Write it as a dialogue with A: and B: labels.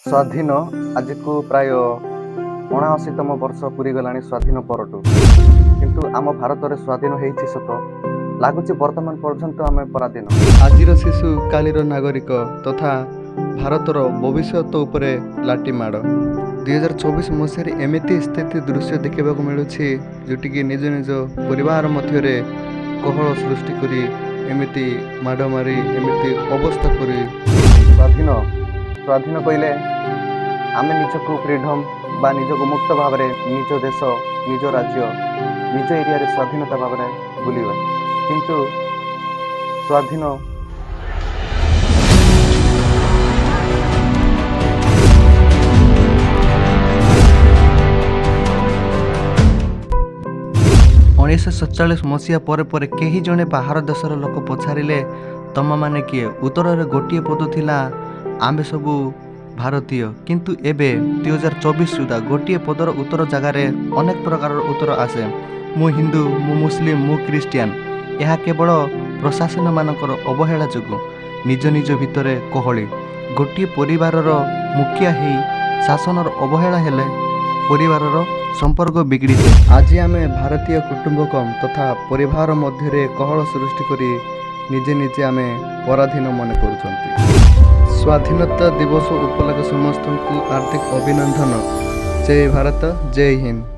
A: ସ୍ୱାଧୀନ ଆଜିକୁ ପ୍ରାୟ 79ତମ ବର୍ଷ ପୁରିଗଲାଣି ସ୍ୱାଧୀନ ପରଠୁ। କିନ୍ତୁ ଆମ ଭାରତରେ ସ୍ୱାଧୀନ ହେଇଛି ସତ, ଲାଗୁଛି ବର୍ତ୍ତମାନ ପର୍ଯ୍ୟନ୍ତ ଆମେ ପରାଧୀନ।
B: ଆଜିର ଶିଶୁ କାଲିର ନାଗରିକ ତଥା ଭାରତର ଭବିଷ୍ୟତ ଉପରେ ଲାଠିମାଡ଼। 2024 ମସିହାରେ ଏମିତି ସ୍ଥିତି ଦୃଶ୍ୟ ଦେଖିବାକୁ ମିଳୁଛି ଯେଉଁଠିକି ନିଜ ନିଜ ପରିବାର ମଧ୍ୟରେ କୋହଳ ସୃଷ୍ଟି କରି ଏମିତି ମାଡ଼ ମାରି ଏମିତି ଅବସ୍ଥା କରି
A: ସ୍ୱାଧୀନ କହିଲେ ଆମେ ନିଜକୁ ଫ୍ରିଡମ୍ ବା ନିଜକୁ ମୁକ୍ତ ଭାବରେ ନିଜ ଦେଶ, ନିଜ ରାଜ୍ୟ, ନିଜ ଏରିଆରେ ସ୍ୱାଧୀନତା ଭାବରେ ବୁଲିବା। କିନ୍ତୁ ସ୍ୱାଧୀନ
B: ଉଣେଇଶହ 47 ମସିହା ପରେ କେହି ଜଣେ ବାହାର ଦେଶର ଲୋକ ପଚାରିଲେ ତମମାନେ କିଏ? ଉତ୍ତରରେ ଗୋଟିଏ ପଦ ଥିଲା, ଆମେ ସବୁ ଭାରତୀୟ। କିନ୍ତୁ ଏବେ 2024 ସୁଦ୍ଧା ଗୋଟିଏ ପଦର ଉତ୍ତର ଜାଗାରେ ଅନେକ ପ୍ରକାରର ଉତ୍ତର ଆସେ। ମୁଁ ହିନ୍ଦୁ, ମୁଁ ମୁସଲିମ, ମୁଁ ଖ୍ରୀଷ୍ଟିଆନ। ଏହା କେବଳ ପ୍ରଶାସନମାନଙ୍କର ଅବହେଳା ଯୋଗୁଁ। ନିଜ ନିଜ ଭିତରେ କୋହଳି। ଗୋଟିଏ ପରିବାରର ମୁଖିଆ ହେଇ ଶାସନର ଅବହେଳା ହେଲେ ପରିବାରର ସମ୍ପର୍କ ବିଗିଡ଼ିଥାଏ। ଆଜି ଆମେ ଭାରତୀୟ କୁଟୁମ୍ବକମ ତଥା ପରିବାର ମଧ୍ୟରେ କୋହଳ ସୃଷ୍ଟି କରି ନିଜେ ନିଜେ ଆମେ ପରାଧୀନ ମନେ କରୁଛନ୍ତି। ସ୍ୱାଧୀନତା ଦିବସ ଉପଲକ୍ଷେ ସମସ୍ତଙ୍କୁ ହାର୍ଦ୍ଦିକ ଅଭିନନ୍ଦନ। ଜୟ ଭାରତ, ଜୟ ହିନ୍ଦ।